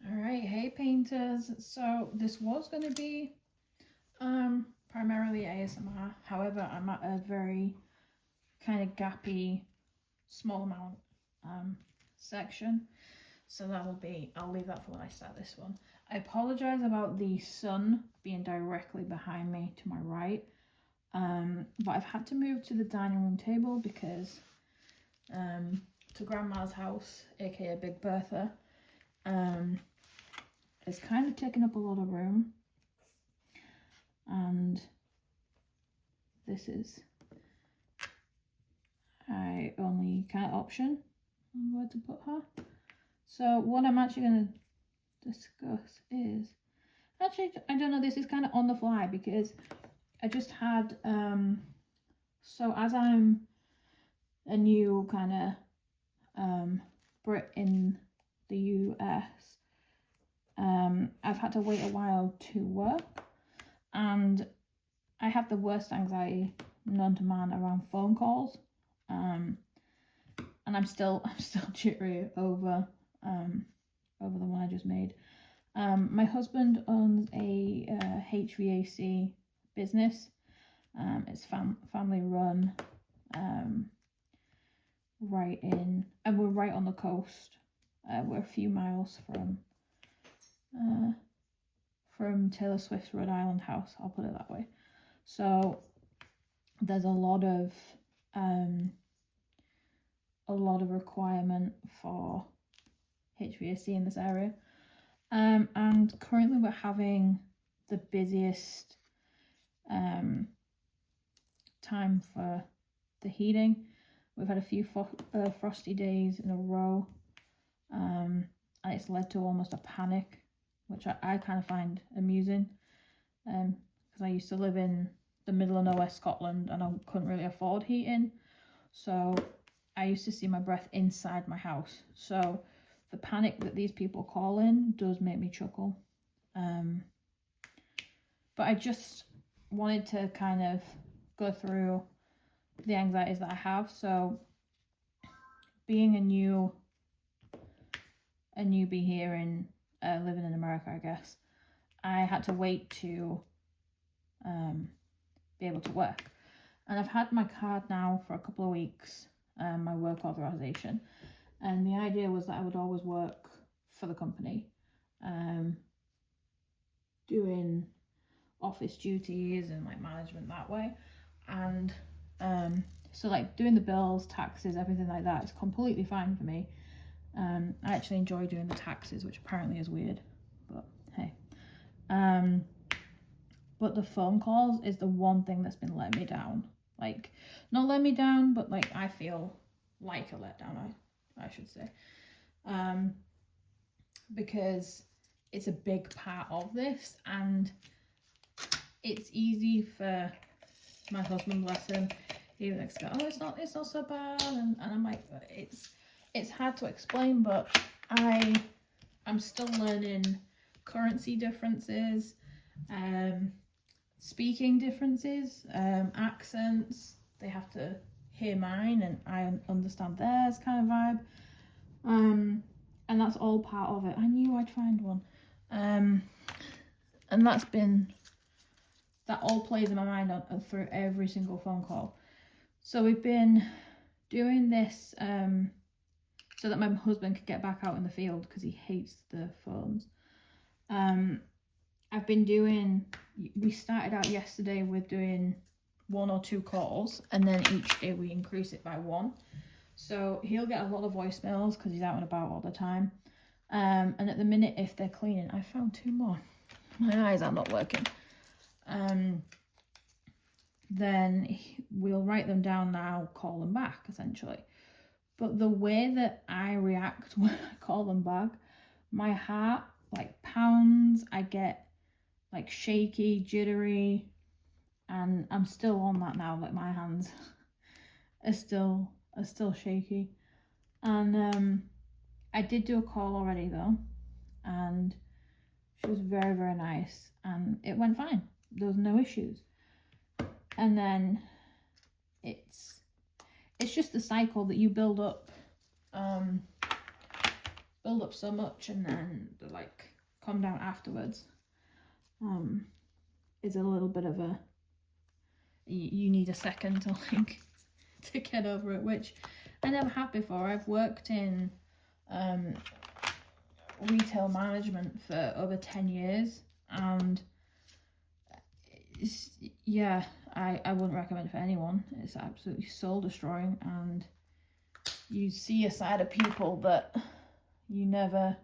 Alright, hey painters. So this was going to be primarily ASMR. However, I'm at a very kind of gappy, small amount section. So that will be, I'll leave that for when I start this one. I apologise about the sun being directly behind me to my right. But I've had to move to the dining room table because to Grandma's house, aka Big Bertha, it's kind of taking up a lot of room, and this is my only kind of option on where to put her. So what I'm actually going to discuss is, actually I don't know, this is kind of on the fly because I just had so as I'm a new kind of Brit in the US, I've had to wait a while to work, and I have the worst anxiety known to man around phone calls, and I'm still jittery over the one I just made. My husband owns a HVAC business. It's family run, right in, and we're right on the coast. We're a few miles from Taylor Swift's Rhode Island house, I'll put it that way. So there's a lot of requirement for HVAC in this area, and currently we're having the busiest time for the heating. We've had a few frosty days in a row, and it's led to almost a panic, which I kind of find amusing, because I used to live in the middle of nowhere, Scotland, and I couldn't really afford heating, so I used to see my breath inside my house. So the panic that these people call in does make me chuckle. But I just wanted to kind of go through the anxieties that I have. So being a newbie here in living in America, I guess, I had to wait to be able to work. And I've had my card now for a couple of weeks, my work authorization. And the idea was that I would always work for the company, doing office duties and like management that way. And so like doing the bills, taxes, everything like that is completely fine for me. I actually enjoy doing the taxes, which apparently is weird, but hey. But the phone calls is the one thing that's been letting me down. Like, not let me down, but like I feel like a letdown, I should say. Because it's a big part of this, and it's easy for my husband, bless him, he likes to go, oh, it's not so bad, and I'm like, it's hard to explain, but I'm still learning currency differences, speaking differences, accents. They have to hear mine and I understand theirs, kind of vibe. And that's all part of it. I knew I'd find one. And that all plays in my mind through every single phone call. So we've been doing this so that my husband could get back out in the field because he hates the phones. We started out yesterday with doing 1 or 2 calls, and then each day we increase it by 1. So he'll get a lot of voicemails because he's out and about all the time. And at the minute, if they're cleaning, I found 2 more. My eyes are not working. Then we'll write them down now, call them back, essentially. But the way that I react when I call them back, my heart like pounds, I get like shaky, jittery, and I'm still on that now. Like my hands are still shaky. And I did do a call already though, and she was very, very nice, and it went fine. There was no issues. And then it's just the cycle that you build up so much, and then like come down afterwards. Is a little bit of a, you need a second to like to get over it, which I never have before. I've worked in retail management for over 10 years, and yeah, I wouldn't recommend it for anyone. It's absolutely soul destroying, and you see a side of people that you never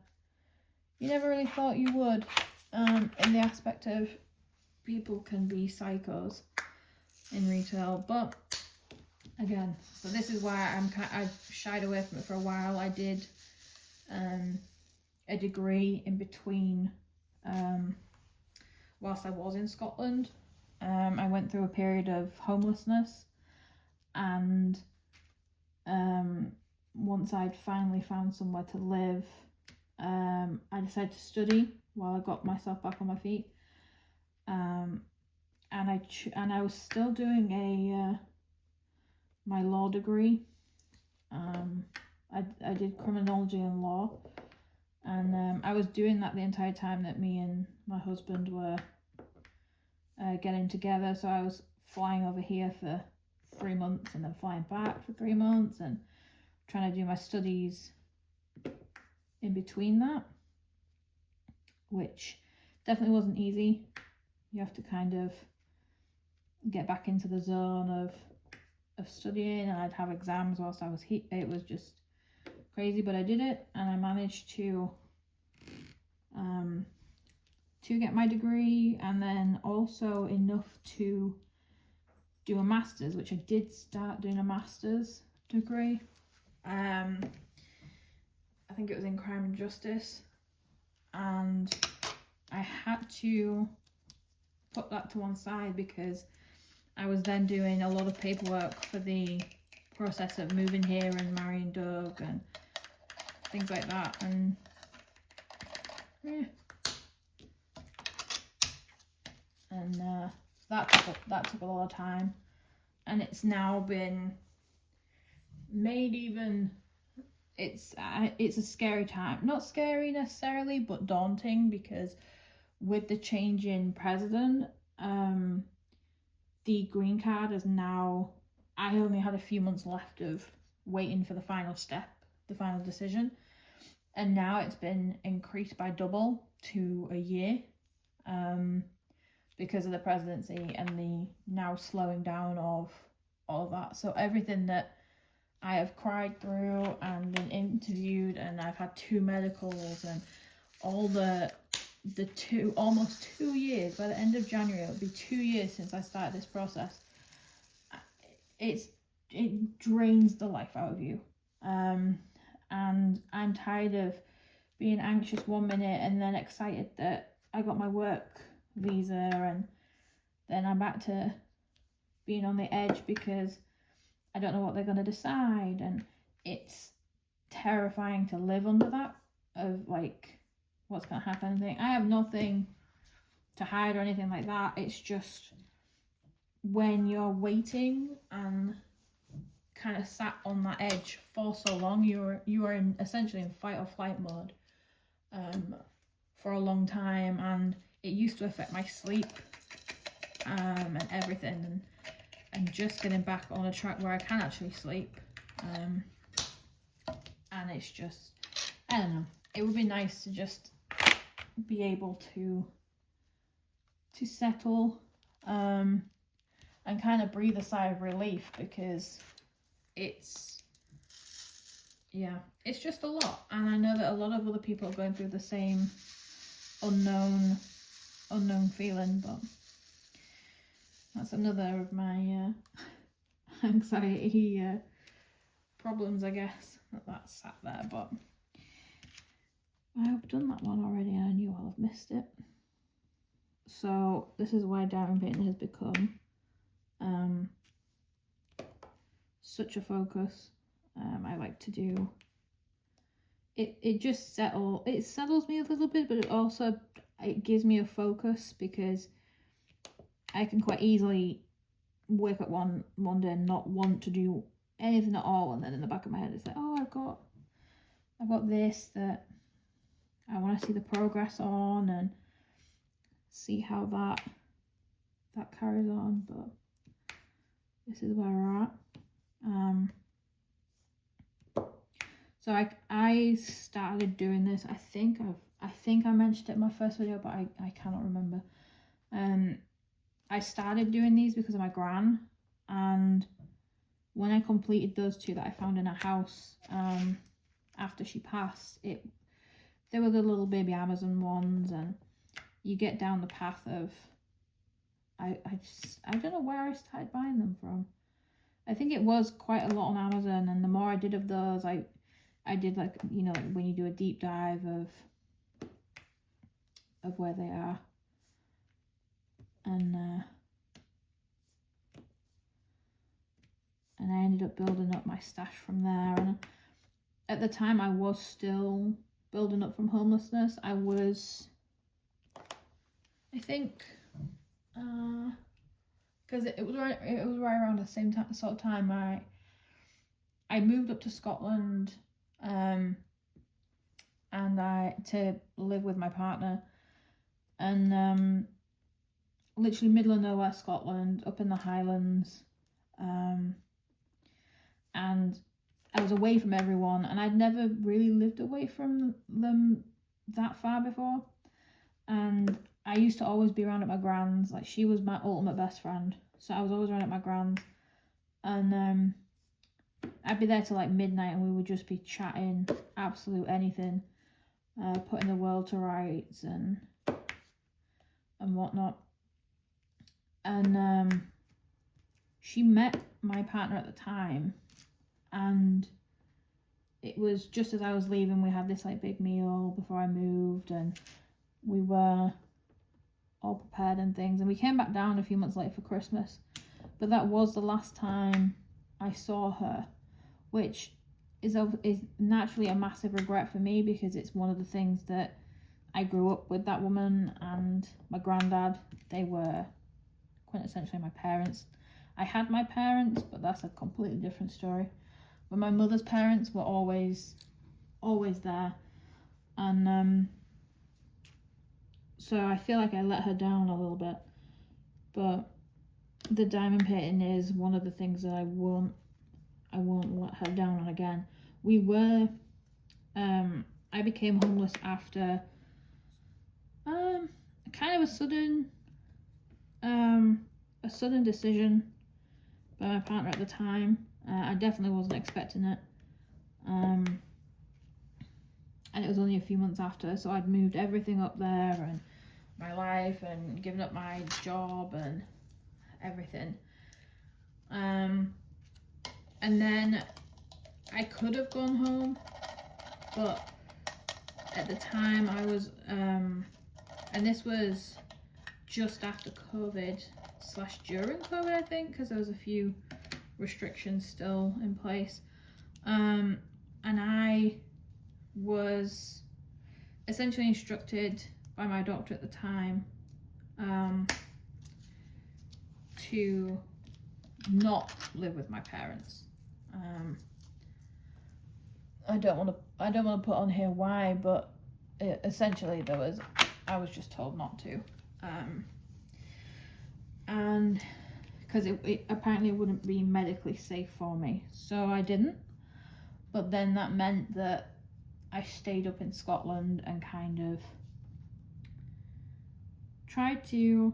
really thought you would, in the aspect of people can be psychos in retail. But again, so this is why I've shied away from it for a while. I did a degree in between whilst I was in Scotland. I went through a period of homelessness, and once I'd finally found somewhere to live, I decided to study while I got myself back on my feet. And I was still doing my law degree. I did criminology and law, and I was doing that the entire time that me and my husband were getting together. So I was flying over here for 3 months and then flying back for 3 months and trying to do my studies in between that, which definitely wasn't easy. You have to kind of get back into the zone of studying, and I'd have exams whilst I was here. It was just crazy, but I did it, and I managed to get my degree, and then also enough to do a master's, which I did start doing a master's degree. I think it was in crime and justice, and I had to put that to one side because I was then doing a lot of paperwork for the process of moving here and marrying Doug and things like that, and yeah. And that took a lot of time, and it's now been made even. It's a scary time. Not scary necessarily, but daunting, because with the change in president, the green card is now. I only had a few months left of waiting for the final step, the final decision, and now it's been increased by double to a year. Because of the presidency and the now slowing down of all of that. So everything that I have cried through and been interviewed, and I've had 2 medicals and all almost 2 years, by the end of January, it'll be 2 years since I started this process. It drains the life out of you. And I'm tired of being anxious one minute and then excited that I got my work visa, and then I'm back to being on the edge because I don't know what they're going to decide, and it's terrifying to live under that of like what's going to happen. I have nothing to hide or anything like that. It's just when you're waiting and kind of sat on that edge for so long, you are essentially in fight or flight mode for a long time, and it used to affect my sleep and everything, and just getting back on a track where I can actually sleep, and it's just, I don't know, it would be nice to just be able to settle and kind of breathe a sigh of relief, because it's just a lot, and I know that a lot of other people are going through the same unknown feeling, but that's another of my anxiety problems, I guess, that's sat there. But I've done that one already, and I knew I'll have missed it. So this is why diamond painting has become such a focus. I like to do it just settles me a little bit, but it gives me a focus, because I can quite easily wake up one day and not want to do anything at all, and then in the back of my head it's like, oh, I've got this that I want to see the progress on and see how that carries on. But this is where we're at. So I started doing this. I think I mentioned it in my first video, but I cannot remember. I started doing these because of my gran, and when I completed those two that I found in a house after she passed, they were the little baby Amazon ones, and you get down the path of I don't know where I started buying them from. I think it was quite a lot on Amazon, and the more I did of those, I did, like, you know, like when you do a deep dive of where they are, and I ended up building up my stash from there. And at the time I was still building up from homelessness. I think because it was right around the same sort of time I moved up to Scotland, and to live with my partner, and literally middle of nowhere Scotland, up in the Highlands, and I was away from everyone, and I'd never really lived away from them that far before. And I used to always be around at my gran's. Like, she was my ultimate best friend, so I was always around at my gran's, and I'd be there till like midnight, and we would just be chatting absolute anything, putting the world to rights and whatnot. And she met my partner at the time, and it was just as I was leaving. We had this like big meal before I moved, and we were all prepared and things, and we came back down a few months later for Christmas. But that was the last time I saw her, which is naturally a massive regret for me, because it's one of the things that I grew up with, that woman and my granddad. They were quintessentially my parents. I had my parents, but that's a completely different story. But my mother's parents were always there, and so I feel like I let her down a little bit. But the diamond painting is one of the things that I won't let her down on again. We were I became homeless after kind of a sudden decision by my partner at the time. I definitely wasn't expecting it, and it was only a few months after. So I'd moved everything up there, and my life, and given up my job and everything, and then I could have gone home, but at the time I was and this was just after COVID / during COVID, I think, because there was a few restrictions still in place, and I was essentially instructed by my doctor at the time to not live with my parents. I don't want to put on here why, but essentially I was just told not to, and because it apparently wouldn't be medically safe for me, so I didn't. But then that meant that I stayed up in Scotland and kind of tried to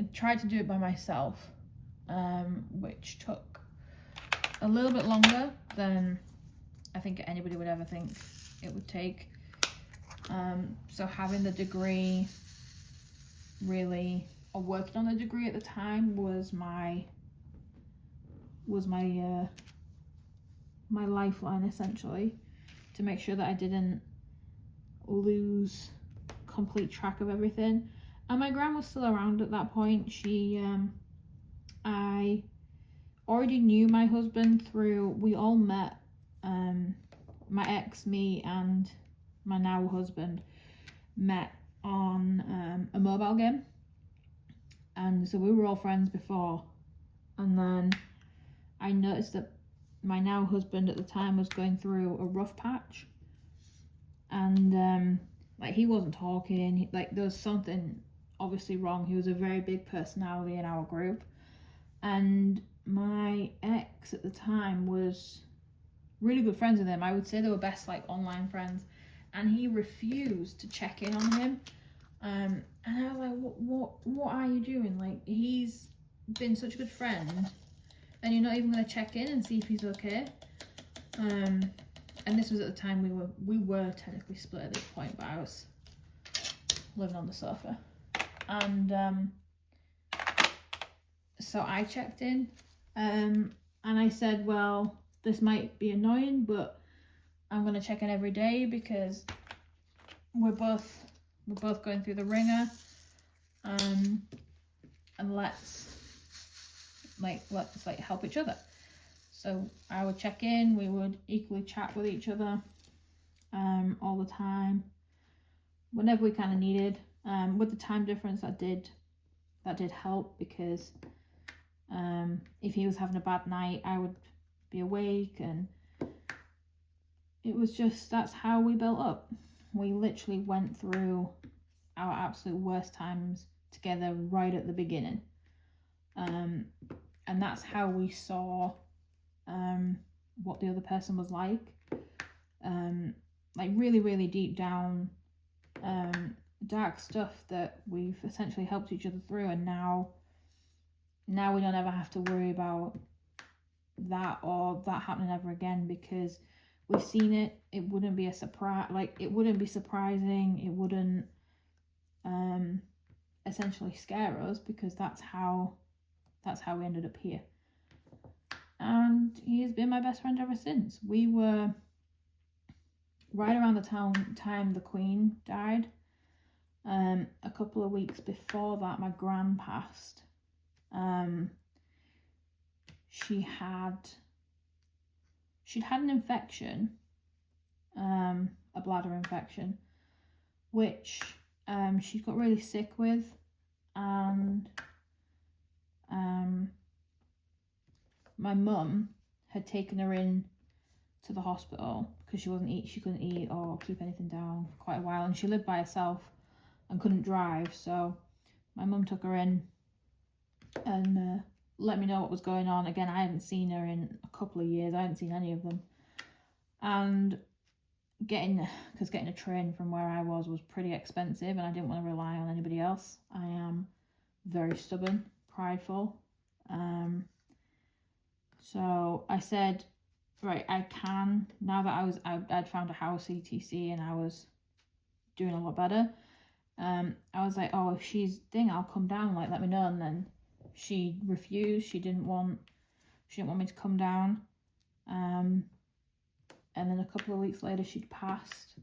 do it by myself, which took a little bit longer than I think anybody would ever think it would take. So having the degree or working on the degree at the time was my lifeline, essentially, to make sure that I didn't lose complete track of everything. And my gran was still around at that point. I already knew my husband we all met, my ex, me, and my now husband met on a mobile game, and so we were all friends before And then I noticed that my now husband at the time was going through a rough patch, and like he wasn't talking, like there was something obviously wrong. He was a very big personality in our group, and my ex at the time was really good friends with him. I would say they were best like online friends, and he refused to check in on him. And I was like, what are you doing? Like, he's been such a good friend, and you're not even going to check in and see if he's okay. And this was at the time we were technically split at this point, but I was living on the sofa, and so I checked in, and I said, well, this might be annoying, but I'm going to check in every day because we're both going through the ringer, and let's help each other. So I would check in, we would equally chat with each other all the time, whenever we kind of needed. With the time difference, that did help, because if he was having a bad night, I would be awake, and it was just, that's how we built up. We literally went through our absolute worst times together right at the beginning, and that's how we saw what the other person was like, really, really deep down, dark stuff that we've essentially helped each other through, and now we don't ever have to worry about that or that happening ever again, because we've seen it. It wouldn't be a surprise, it wouldn't be surprising, it wouldn't essentially scare us, because that's how we ended up here. And he has been my best friend ever since. We were right around the time the Queen died. A couple of weeks before that, my gran passed. She'd had an infection, a bladder infection, which she got really sick with, and my mum had taken her in to the hospital because she couldn't eat or keep anything down for quite a while, and she lived by herself and couldn't drive, so my mum took her in and let me know what was going on. Again, I hadn't seen her in a couple of years. I hadn't seen any of them, and getting a train from where I was pretty expensive, and I didn't want to rely on anybody else. I am very stubborn, prideful, so I said, right, I can, now that I'd found a house, etc, and I was doing a lot better. I was like, oh, if she's I'll come down, let me know. And then she refused. She didn't want me to come down. And then a couple of weeks later, she'd passed.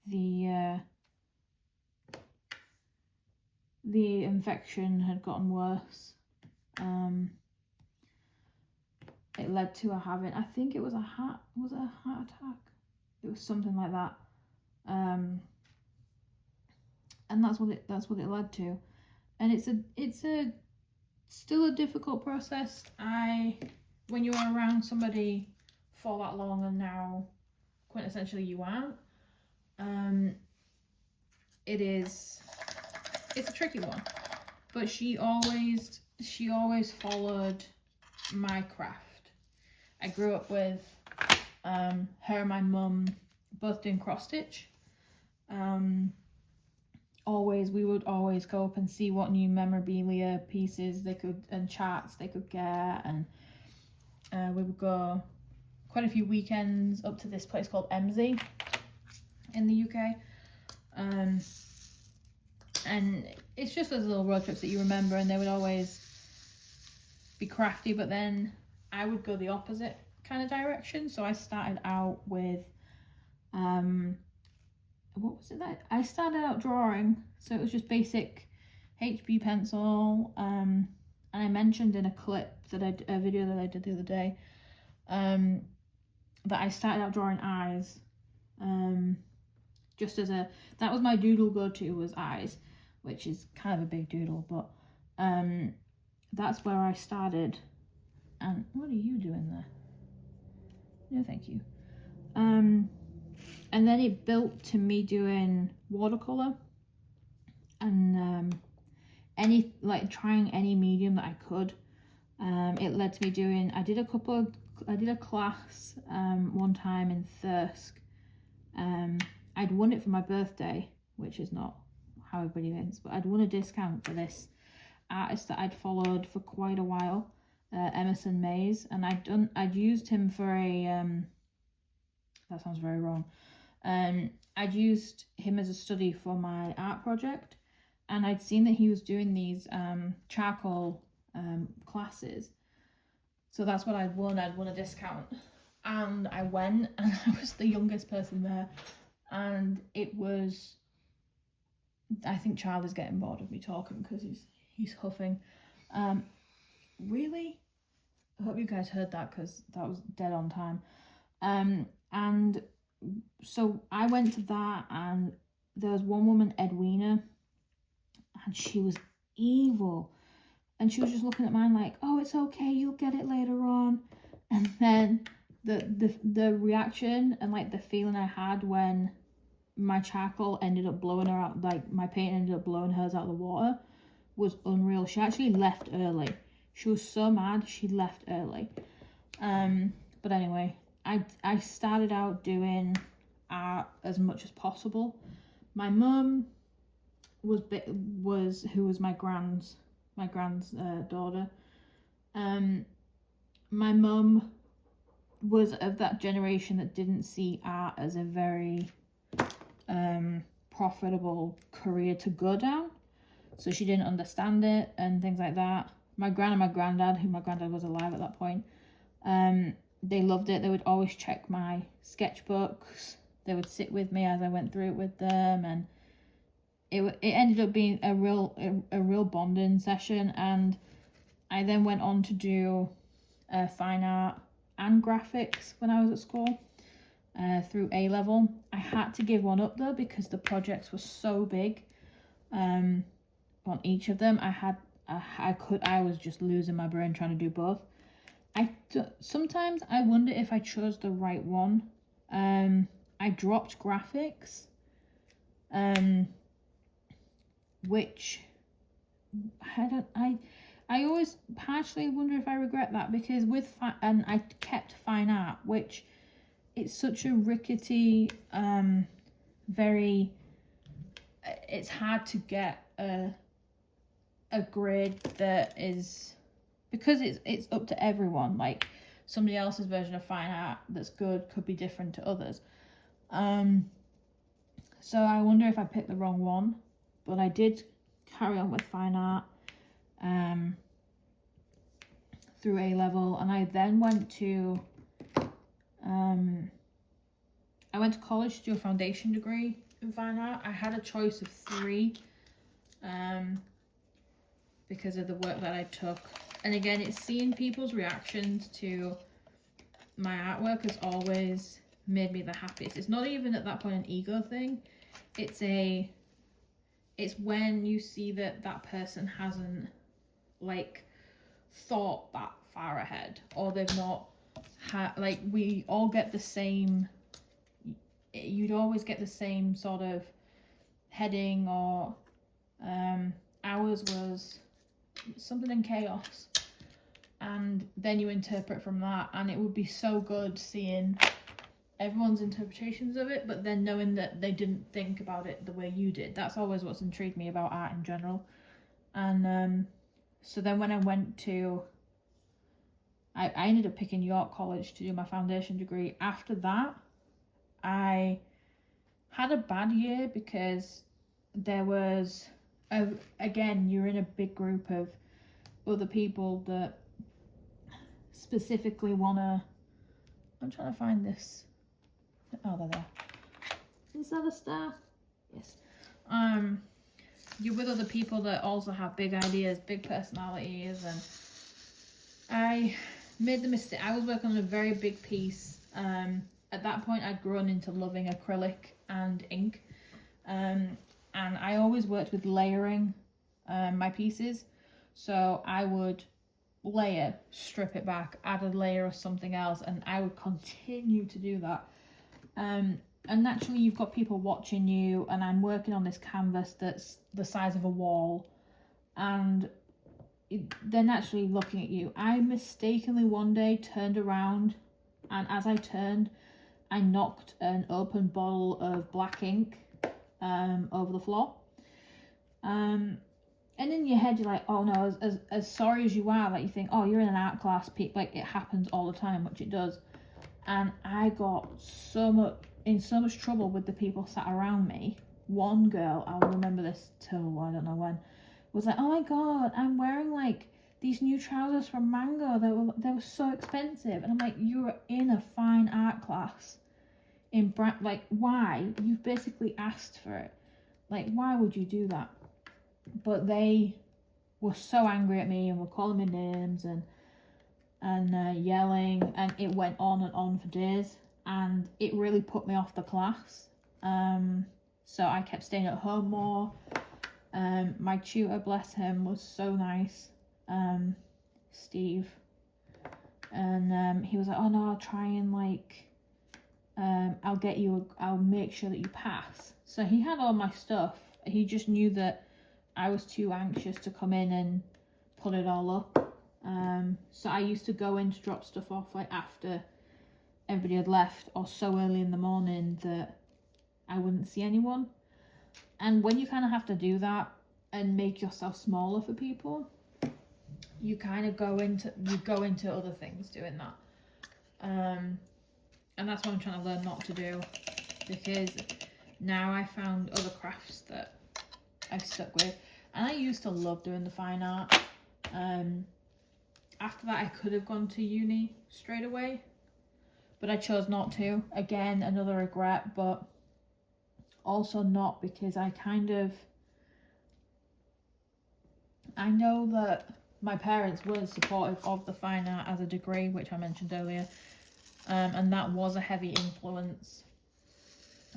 The infection had gotten worse. It led to her having, I think it was a heart attack? It was something like that. And that's what it led to. And it's still a difficult process. When you're around somebody for that long, and now quintessentially you aren't, it's a tricky one. But she always followed my craft. I grew up with her and my mum both doing cross stitch. We would always go up and see what new memorabilia pieces and charts they could get, and we would go quite a few weekends up to this place called Emsey in the UK, and it's just those little road trips that you remember, and they would always be crafty. But then I would go the opposite kind of direction. So I started out with what was it that I started out drawing? So it was just basic HB pencil, and I mentioned in a clip a video that I did the other day, that I started out drawing eyes, just as that was my doodle go-to, was eyes, which is kind of a big doodle, but that's where I started. And what are you doing there? No, thank you. And then it built to me doing watercolor and trying any medium that I could. It led to me doing, I did a class one time in Thirsk. I'd won it for my birthday, which is not how everybody thinks, but I'd won a discount for this artist that I'd followed for quite a while, Emerson Mays, and I'd used him for a that sounds very wrong. I'd used him as a study for my art project, and I'd seen that he was doing these charcoal classes, so that's what I'd won a discount, and I went, and I was the youngest person there, and it was, I think Charlie's getting bored of me talking because he's huffing. Really, I hope you guys heard that because that was dead on time. And so I went to that, and there was one woman, Edwina, and she was evil, and she was just looking at mine like, oh, it's okay, you'll get it later on. And then the reaction and like the feeling I had when my charcoal ended up blowing her out, like my paint ended up blowing hers out of the water, was unreal. She actually left early. She was so mad she left early. But anyway, I started out doing art as much as possible. My mum was who was my grand's daughter. My mum was of that generation that didn't see art as a very profitable career to go down, so she didn't understand it and things like that. My gran and my granddad, who my granddad was alive at that point, they loved it. They would always check my sketchbooks. They would sit with me as I went through it with them, and it ended up being a real bonding session. And I then went on to do fine art and graphics when I was at school. Through A level. I had to give one up though because the projects were so big on each of them. I was just losing my brain trying to do both. Sometimes I wonder if I chose the right one. I dropped graphics, which I always partially wonder if I regret that, because and I kept fine art, which it's such a rickety, it's hard to get a grade that is, because it's up to everyone. Like somebody else's version of fine art that's good could be different to others. So I wonder if I picked the wrong one, but I did carry on with fine art through A level, and I then went to college to do a foundation degree in fine art. I had a choice of 3 because of the work that I took. And again, it's seeing people's reactions to my artwork has always made me the happiest. It's not even at that point an ego thing. It's when you see that person hasn't like thought that far ahead, or they've not had, like, we all get the same, you'd always get the same sort of heading, or ours was something in chaos, and then you interpret from that, and it would be so good seeing everyone's interpretations of it, but then knowing that they didn't think about it the way you did. That's always what's intrigued me about art in general. And so then when I went to, I ended up picking York College to do my foundation degree. After that, I had a bad year because there was, again, you're in a big group of other people that specifically want to, I'm trying to find this. Oh, they're there. Is that a star? Yes. You're with other people that also have big ideas, big personalities, and I made the mistake. I was working on a very big piece. At that point, I'd grown into loving acrylic and ink, and I always worked with layering my pieces. So I would layer, strip it back, add a layer of something else, and I would continue to do that. And naturally you've got people watching you, and I'm working on this canvas that's the size of a wall, and they're naturally looking at you. I mistakenly one day turned around, and as I turned, I knocked an open bottle of black ink over the floor. And in your head you're like, oh no, as sorry as you are, like you think, oh, you're in an art class, like it happens all the time, which it does. And I got in so much trouble with the people sat around me. One girl, I'll remember this till I don't know when, was like, oh my god, I'm wearing like these new trousers from Mango, they were so expensive. And I'm like, you're in a fine art class in like, why? You've basically asked for it. Like, why would you do that? But they were so angry at me and were calling me names and yelling, and it went on and on for days, and it really put me off the class. So I kept staying at home more. My tutor, bless him, was so nice, Steve, and he was like, oh no, I'll try and like I'll make sure that you pass. So he had all my stuff. He just knew that I was too anxious to come in and put it all up. So I used to go in to drop stuff off like after everybody had left, or so early in the morning that I wouldn't see anyone. And when you kind of have to do that and make yourself smaller for people, you kind of go into other things doing that. And that's what I'm trying to learn not to do, because now I found other crafts that I've stuck with. And I used to love doing the fine art. After that I could have gone to uni straight away, but I chose not to. Again, another regret, but also not, because I know that my parents weren't supportive of the fine art as a degree, which I mentioned earlier, and that was a heavy influence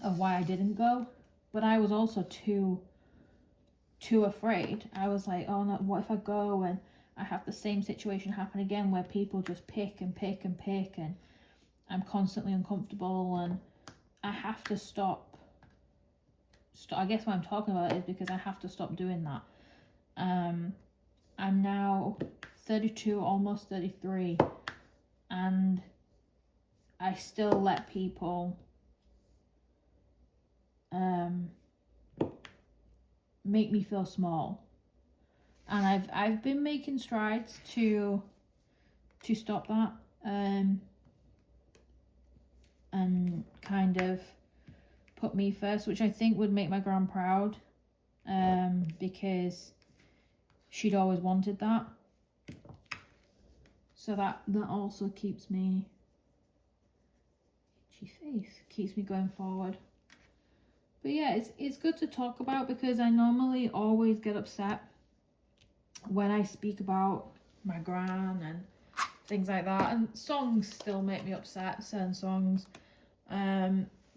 of why I didn't go. But I was also too afraid. I was like, oh no, what if I go and I have the same situation happen again, where people just pick and pick and pick, and I'm constantly uncomfortable, and I have to stop. I guess what I'm talking about is because I have to stop doing that. I'm now 32, almost 33, and I still let people make me feel small. And I've been making strides to stop that, and kind of put me first, which I think would make my gran proud, because she'd always wanted that. So that also keeps me going forward. But yeah, it's good to talk about, because I normally always get upset when I speak about my gran and things like that, and songs still make me upset, certain songs,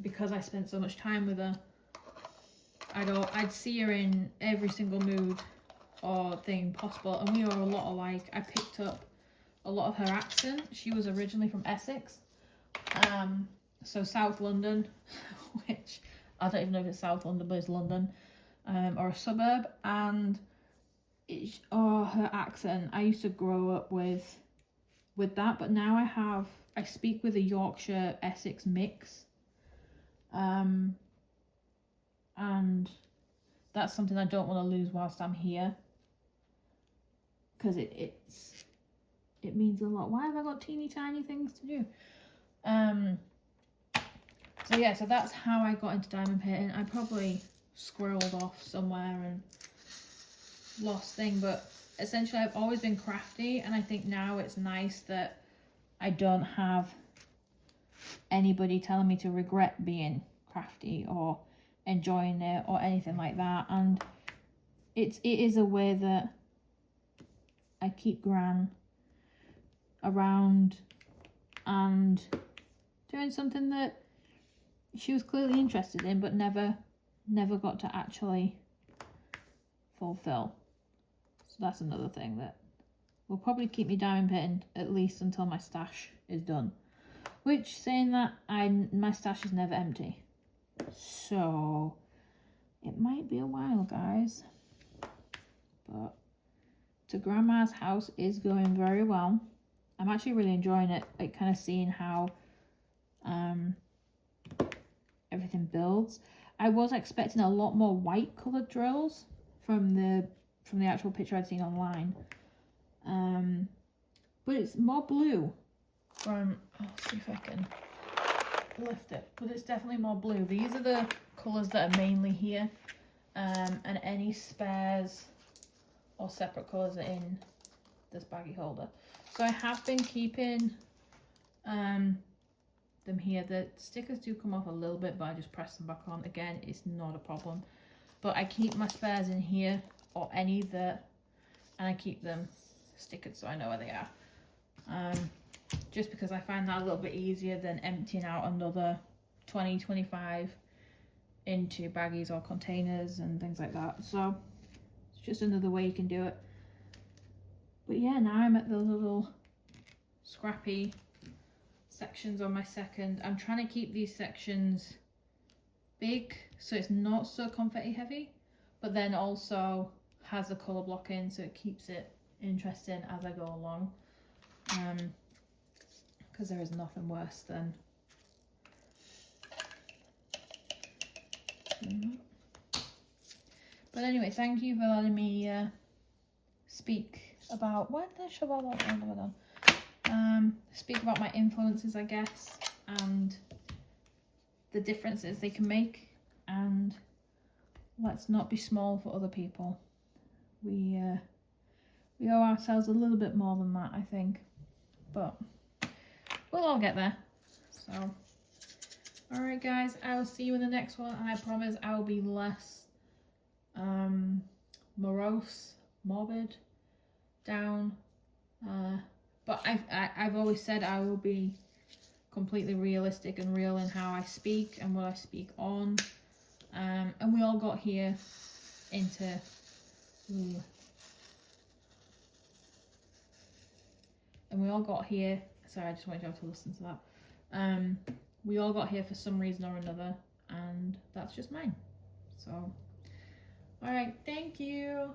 because I spent so much time with her. I'd see her in every single mood or thing possible, and we are a lot alike. I picked up a lot of her accent. She was originally from Essex, so South London, which I don't even know if it's South London, but it's London, or a suburb. And her accent, I used to grow up with that, but now I speak with a Yorkshire Essex mix, and that's something I don't want to lose whilst I'm here, because it means a lot. Why have I got teeny tiny things to do? So yeah, so that's how I got into diamond painting. I probably squirreled off somewhere and lost thing, but essentially I've always been crafty, and I think now it's nice that I don't have anybody telling me to regret being crafty or enjoying it or anything like that. And it is a way that I keep gran around and doing something that she was clearly interested in, but never got to actually fulfill. that's another thing that will probably keep me diamond painting at least until my stash is done. Which, saying that, my stash is never empty. So it might be a while, guys. But to Grandma's house is going very well. I'm actually really enjoying it, like kind of seeing how everything builds. I was expecting a lot more white coloured drills from the actual picture I'd seen online. But it's more blue from, I'll see if I can lift it, but it's definitely more blue. These are the colours that are mainly here, and any spares or separate colours are in this baggie holder. So I have been keeping them here. The stickers do come off a little bit, but I just press them back on. Again, it's not a problem. But I keep my spares in here, or any that, and I keep them stickered so I know where they are. Just because I find that a little bit easier than emptying out another 20, 25 into baggies or containers and things like that. So it's just another way you can do it. But yeah, now I'm at the little scrappy sections on my second. I'm trying to keep these sections big so it's not so confetti heavy, but then also has the colour block in so it keeps it interesting as I go along. Because there is nothing worse than But anyway, thank you for letting me speak about speak about my influences, I guess, and the differences they can make. And let's not be small for other people. We owe ourselves a little bit more than that, I think, but we'll all get there. So, all right, guys, I will see you in the next one, and I promise I will be less morose, morbid, down. But I've always said I will be completely realistic and real in how I speak and what I speak on. And we all got here into sorry, I just wanted you all to listen to that. We all got here for some reason or another, and that's just mine. So, all right, thank you.